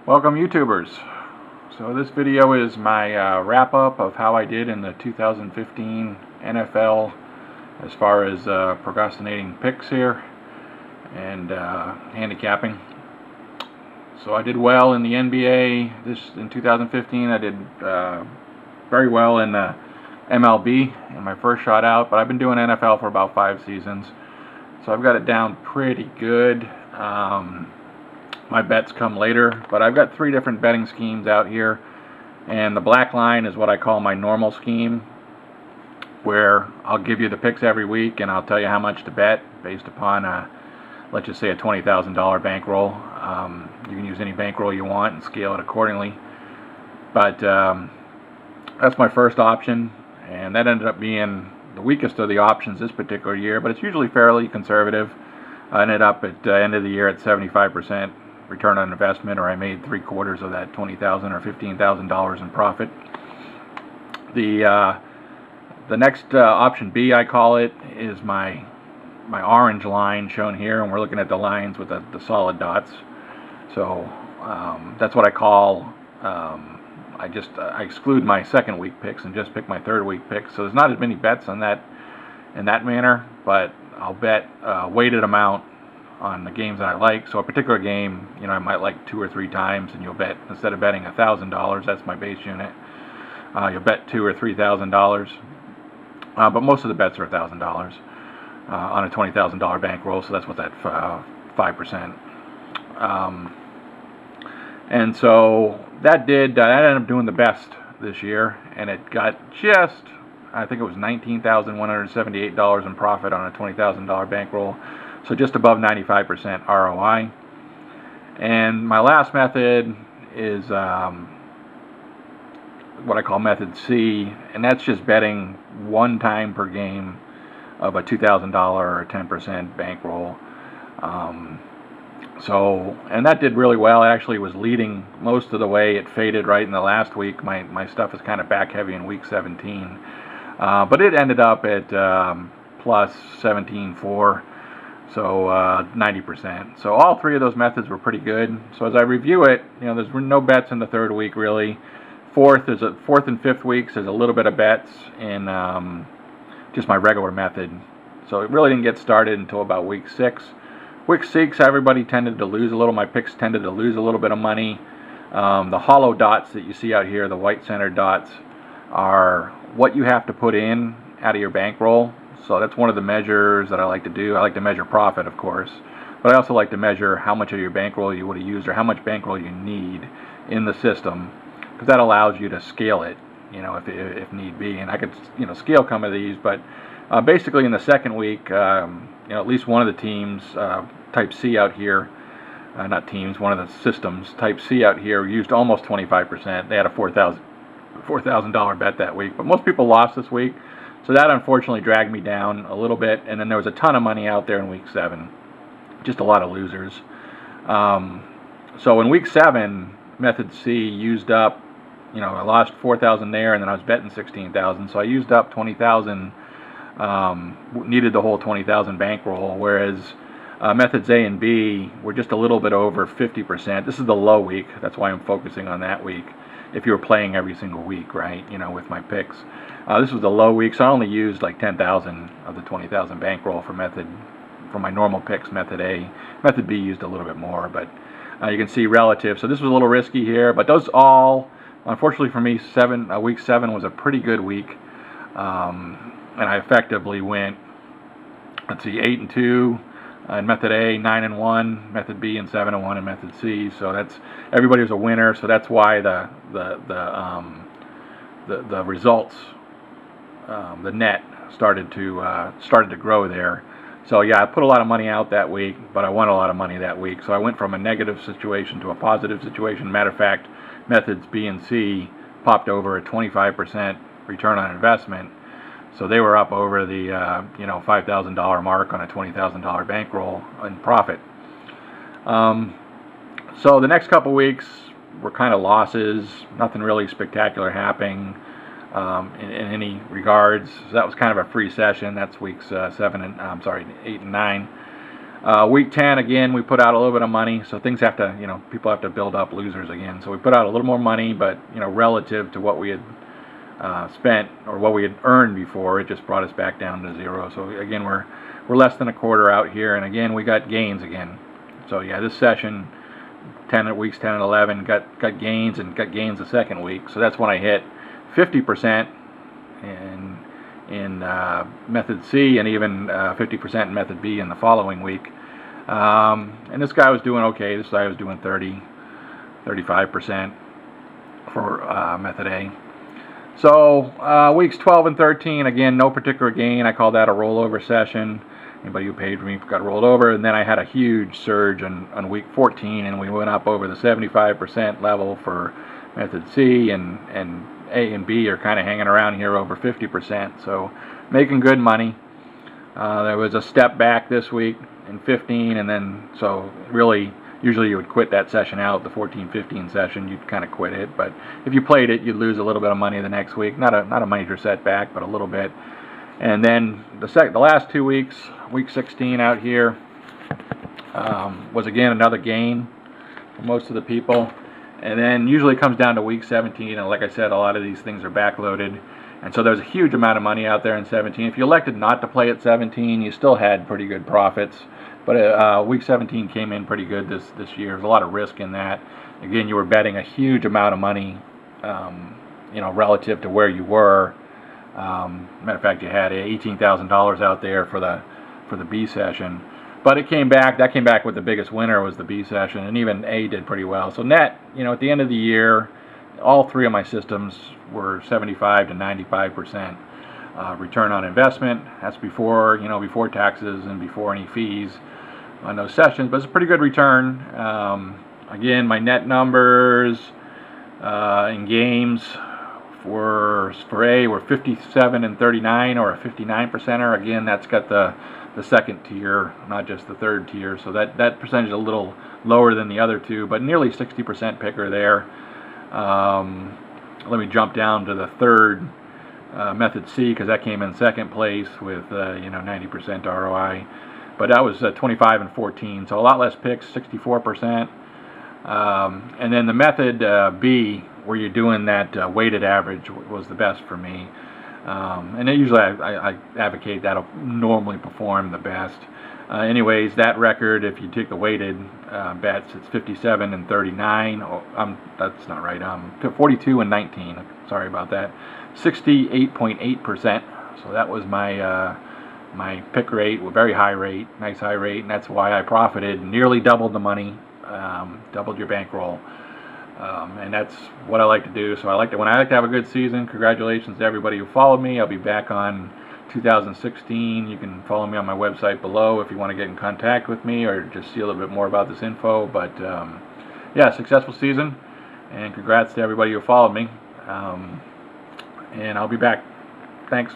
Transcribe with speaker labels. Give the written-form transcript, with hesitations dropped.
Speaker 1: Welcome, YouTubers. So this video is my wrap-up of how I did in the 2015 NFL as far as procrastinating picks here and handicapping. So I did well in the NBA in 2015. I did very well in the MLB in my first shot out, but I've been doing NFL for about 5 seasons, so I've got it down pretty good. My bets come later, but I've got 3 different betting schemes out here, and the black line is what I call my normal scheme, where I'll give you the picks every week and I'll tell you how much to bet based upon let's just say a $20,000 bankroll. You can use any bankroll you want and scale it accordingly, but that's my first option, and that ended up being the weakest of the options this particular year, but it's usually fairly conservative. I ended up at the end of the year at 75% return on investment, or I made 3/4 of that $20,000 or $15,000 in profit. The next option B, I call it, is my orange line shown here, and we're looking at the lines with the solid dots. So that's what I call. I exclude my second week picks and just pick my third week picks. So there's not as many bets on that in that manner, but I'll bet a weighted amount on the games that I like. So a particular game, I might like 2 or 3 times, and you'll bet, instead of betting $1,000, that's my base unit, you'll bet $2,000 or $3,000. But most of the bets are $1,000 on a $20,000 bankroll. So that's what that 5%. And so that ended up doing the best this year, and it got I think it was $19,178 in profit on a $20,000 bankroll, so just above 95% ROI. And my last method is what I call method C, and that's just betting 1 time per game of a $2,000 or 10% bankroll. And that did really well. It actually was leading most of the way. It faded right in the last week. My stuff is kind of back heavy in week 17. But it ended up at plus 17.4, so 90%. So all 3 of those methods were pretty good. So as I review it, there's no bets in the 3rd week really. 4th and 5th weeks, there's a little bit of bets in just my regular method. So it really didn't get started until about week 6. Week 6, everybody tended to lose a little. My picks tended to lose a little bit of money. The hollow dots that you see out here, the white center dots, are what you have to put in out of your bankroll. So that's one of the measures that I like to do. I like to measure profit, of course, but I also like to measure how much of your bankroll you would have used, or how much bankroll you need in the system, because that allows you to scale it, if need be. And I could, scale some of these, but basically in the 2nd week, at least one of the teams, type C out here, not teams, one of the systems, type C out here, used almost 25%. They had a $4,000 bet that week, but most people lost this week, so that unfortunately dragged me down a little bit. And then there was a ton of money out there in week 7, just a lot of losers. So in week 7, method C used up, I lost 4,000 there, and then I was betting 16,000, so I used up 20,000. Needed the whole 20,000 bankroll, whereas methods A and B were just a little bit over 50%. This is the low week, that's why I'm focusing on that week. If you were playing every single week, right, with my picks. This was the low week, so I only used like 10,000 of the 20,000 bankroll for my normal picks, method A. Method B used a little bit more, but you can see relative. So this was a little risky here, but those all, unfortunately for me, week 7 was a pretty good week. And I effectively went, 8-2 in method A, 9-1, method B, and 7-1 in method C. So that's, everybody was a winner. So that's why the results, the net started to grow there. So yeah, I put a lot of money out that week, but I won a lot of money that week. So I went from a negative situation to a positive situation. Matter of fact, methods B and C popped over a 25% return on investment. So they were up over the $5,000 mark on a $20,000 bankroll in profit. So the next couple weeks were kind of losses, nothing really spectacular happening in any regards. So that was kind of a free session. That's weeks 8 and 9. Week 10, again, we put out a little bit of money, so things have to, people have to build up losers again. So we put out a little more money, but, relative to what we had spent or what we had earned before, it just brought us back down to zero. So again, we're less than a quarter out here, and again, we got gains again. So yeah, this session, weeks 10 and 11, got gains, and got gains the second week. So that's when I hit 50% in method C, and even 50% in method B in the following week. And this guy was doing okay. This guy was doing 35% for method A. So weeks 12 and 13, again, no particular gain. I call that a rollover session. Anybody who paid for me got rolled over. And then I had a huge surge on week 14, and we went up over the 75% level for method C, and A and B are kind of hanging around here over 50%. So making good money. There was a step back this week in 15, and then so really usually you would quit that session out, the 14-15 session, you'd kind of quit it. But if you played it, you'd lose a little bit of money the next week. Not a major setback, but a little bit. And then the last 2 weeks, week 16 out here, was again another gain for most of the people. And then usually it comes down to week 17, and like I said, a lot of these things are backloaded. And so there's a huge amount of money out there in 17. If you elected not to play at 17, you still had pretty good profits. But week 17 came in pretty good this year. There's a lot of risk in that. Again, you were betting a huge amount of money, relative to where you were. Matter of fact, you had $18,000 out there for the B session. But it came back. That came back with the biggest winner was the B session, and even A did pretty well. So net, at the end of the year, all three of my systems were 75 to 95% return on investment. That's before taxes and before any fees on those sessions. But it's a pretty good return. Again, my net numbers in games for A were 57 and 39, or a 59%er. Again, that's got the second tier, not just the third tier. So that percentage is a little lower than the other two, but nearly 60% picker there. Let me jump down to the third method C, because that came in second place with 90% ROI. But that was 25 and 14, so a lot less picks, 64%. And then the method B, where you're doing that weighted average, was the best for me. And usually I advocate that'll normally perform the best. Anyways, that record, if you take the weighted bets, it's 57 and 39. That's not right. 42 and 19. Sorry about that. 68.8%. So that was my pick rate, a very high rate, nice high rate, and that's why I profited, nearly doubled the money, doubled your bankroll. And that's what I like to do. So when I like to have a good season. Congratulations to everybody who followed me. I'll be back on 2016. You can follow me on my website below if you want to get in contact with me or just see a little bit more about this info. But yeah, successful season, and congrats to everybody who followed me. And I'll be back. Thanks.